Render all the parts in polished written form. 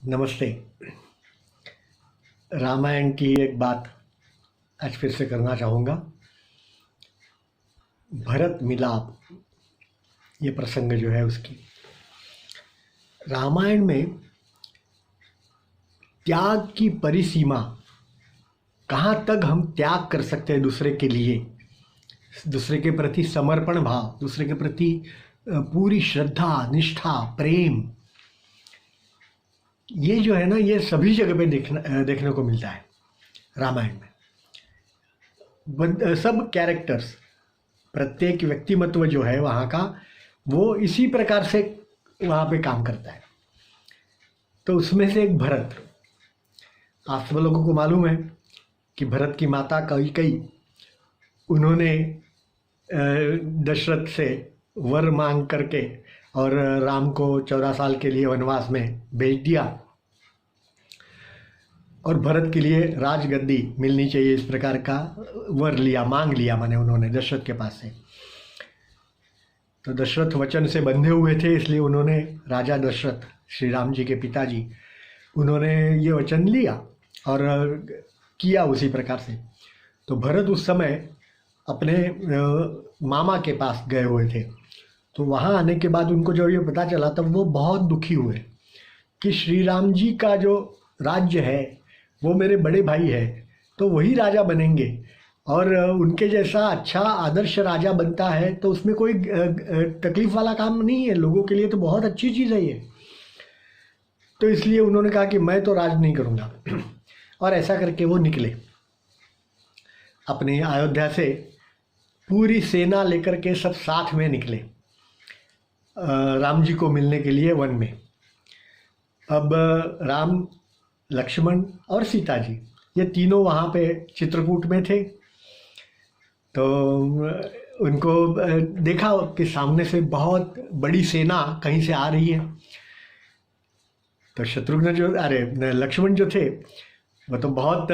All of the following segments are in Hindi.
नमस्ते। रामायण की एक बात आज फिर से करना चाहूँगा। भरत मिलाप, ये प्रसंग जो है उसकी रामायण में त्याग की परिसीमा, कहाँ तक हम त्याग कर सकते हैं दूसरे के लिए, दूसरे के प्रति समर्पण भाव, दूसरे के प्रति पूरी श्रद्धा, निष्ठा, प्रेम, ये जो है ना, ये सभी जगह पे देखने को मिलता है रामायण में। सब कैरेक्टर्स, प्रत्येक व्यक्तिमत्व जो है वहाँ का, वो इसी प्रकार से वहाँ पे काम करता है। तो उसमें से एक भरत, आप सब लोगों को मालूम है कि भरत की माता कैकेयी, उन्होंने दशरथ से वर मांग करके और राम को 14 साल के लिए वनवास में भेज दिया और भरत के लिए राजगद्दी मिलनी चाहिए, इस प्रकार का वर लिया, मांग लिया माने उन्होंने दशरथ के पास से। तो दशरथ वचन से बंधे हुए थे, इसलिए उन्होंने, राजा दशरथ, श्री राम जी के पिताजी, उन्होंने ये वचन लिया और किया उसी प्रकार से। तो भरत उस समय अपने मामा के पास गए हुए थे। तो वहाँ आने के बाद उनको जब ये पता चला तब वो बहुत दुखी हुए कि श्री राम जी का जो राज्य है वो मेरे बड़े भाई है, तो वही राजा बनेंगे और उनके जैसा अच्छा आदर्श राजा बनता है तो उसमें कोई तकलीफ वाला काम नहीं है, लोगों के लिए तो बहुत अच्छी चीज़ है ये। तो इसलिए उन्होंने कहा कि मैं तो राज नहीं करूँगा और ऐसा करके वो निकले अपनी अयोध्या से, पूरी सेना लेकर के सब साथ में निकले राम जी को मिलने के लिए वन में। अब राम, लक्ष्मण और सीता जी, ये तीनों वहाँ पे चित्रकूट में थे। तो उनको देखा कि सामने से बहुत बड़ी सेना कहीं से आ रही है। तो शत्रुघ्न जो, अरे लक्ष्मण जो थे, वो तो बहुत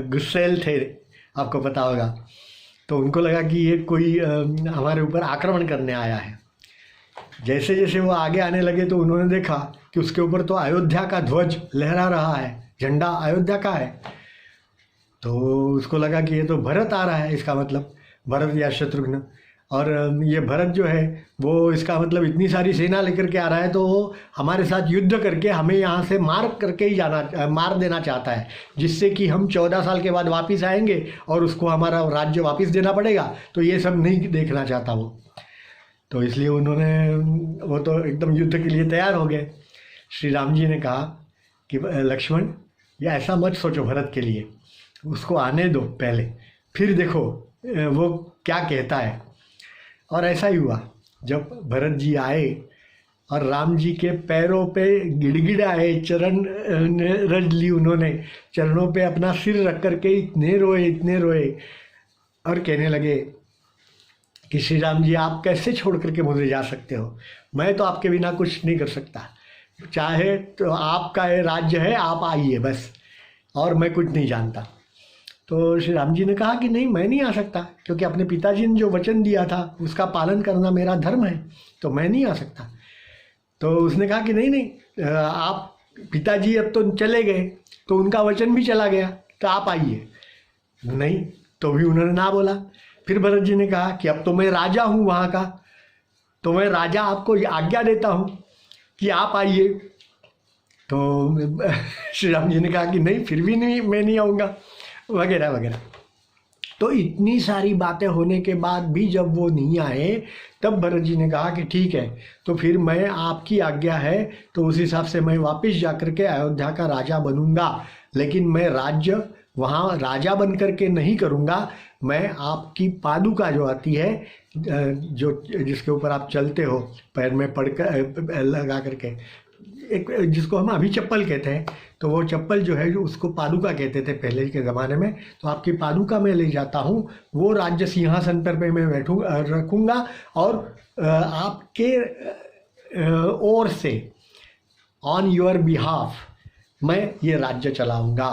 गुस्सैल थे, आपको पता होगा। तो उनको लगा कि ये कोई हमारे ऊपर आक्रमण करने आया है। जैसे जैसे वो आगे आने लगे तो उन्होंने देखा कि उसके ऊपर तो अयोध्या का ध्वज लहरा रहा है, झंडा अयोध्या का है। तो उसको लगा कि ये तो भरत आ रहा है, इसका मतलब भरत या शत्रुघ्न। और ये भरत जो है वो, इसका मतलब इतनी सारी सेना लेकर के आ रहा है तो वो हमारे साथ युद्ध करके हमें यहाँ से मार करके ही मार देना चाहता है, जिससे कि हम 14 साल के बाद वापस आएंगे और उसको हमारा राज्य वापस देना पड़ेगा। तो ये सब नहीं देखना चाहता वो। तो इसलिए उन्होंने, वो तो एकदम युद्ध के लिए तैयार हो गए। श्री राम जी ने कहा कि लक्ष्मण, या ऐसा मत सोचो भरत के लिए, उसको आने दो पहले, फिर देखो वो क्या कहता है। और ऐसा ही हुआ, जब भरत जी आए और राम जी के पैरों पे गिड़गिड़ाए, चरण रज ली उन्होंने, चरणों पे अपना सिर रख करके इतने रोए, इतने रोए और कहने लगे कि श्री राम जी, आप कैसे छोड़ करके मुझे जा सकते हो, मैं तो आपके बिना कुछ नहीं कर सकता, चाहे तो आपका ये राज्य है, आप आइए बस, और मैं कुछ नहीं जानता। तो श्री राम जी ने कहा कि नहीं, मैं नहीं आ सकता, क्योंकि अपने पिताजी ने जो वचन दिया था उसका पालन करना मेरा धर्म है, तो मैं नहीं आ सकता। तो उसने कहा कि नहीं नहीं, आप, पिताजी अब तो चले गए तो उनका वचन भी चला गया, तो आप आइए। नहीं, तो भी उन्होंने ना बोला। फिर भरत जी ने कहा कि अब तो मैं राजा हूँ वहाँ का, तो मैं राजा आपको आज्ञा देता हूँ कि आप आइए। तो श्री राम जी ने कहा कि नहीं, फिर भी नहीं, मैं नहीं आऊँगा, वगैरह वगैरह। तो इतनी सारी बातें होने के बाद भी जब वो नहीं आए, तब भरत जी ने कहा कि ठीक है, तो फिर मैं, आपकी आज्ञा है तो उस हिसाब से मैं वापस जाकर के अयोध्या का राजा बनूंगा, लेकिन मैं राज्य वहाँ राजा बन करके नहीं करूँगा। मैं आपकी पादुका जो आती है, जो जिसके ऊपर आप चलते हो, पैर में पड़ कर लगा करके, एक जिसको हम अभी चप्पल कहते हैं, तो वो चप्पल जो है, जो उसको पादुका कहते थे पहले के ज़माने में, तो आपकी पादुका मैं ले जाता हूँ, वो राज्य सिंहासन पर मैं रखूँगा और आपके ओर से, ऑन योर बिहाफ, मैं ये राज्य चलाऊँगा।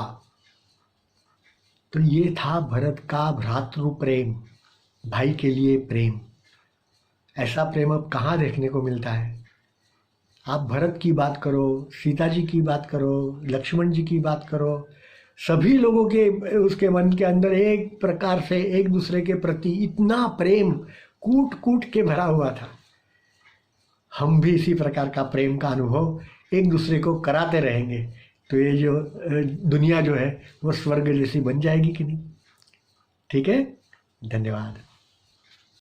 तो ये था भरत का भ्रातृ प्रेम, भाई के लिए प्रेम। ऐसा प्रेम अब कहाँ देखने को मिलता है? आप भरत की बात करो, सीता जी की बात करो, लक्ष्मण जी की बात करो, सभी लोगों के उसके मन के अंदर एक प्रकार से एक दूसरे के प्रति इतना प्रेम कूट कूट के भरा हुआ था। हम भी इसी प्रकार का प्रेम का अनुभव एक दूसरे को कराते रहेंगे तो ये जो दुनिया जो है वो स्वर्ग जैसी बन जाएगी कि नहीं। ठीक है, धन्यवाद।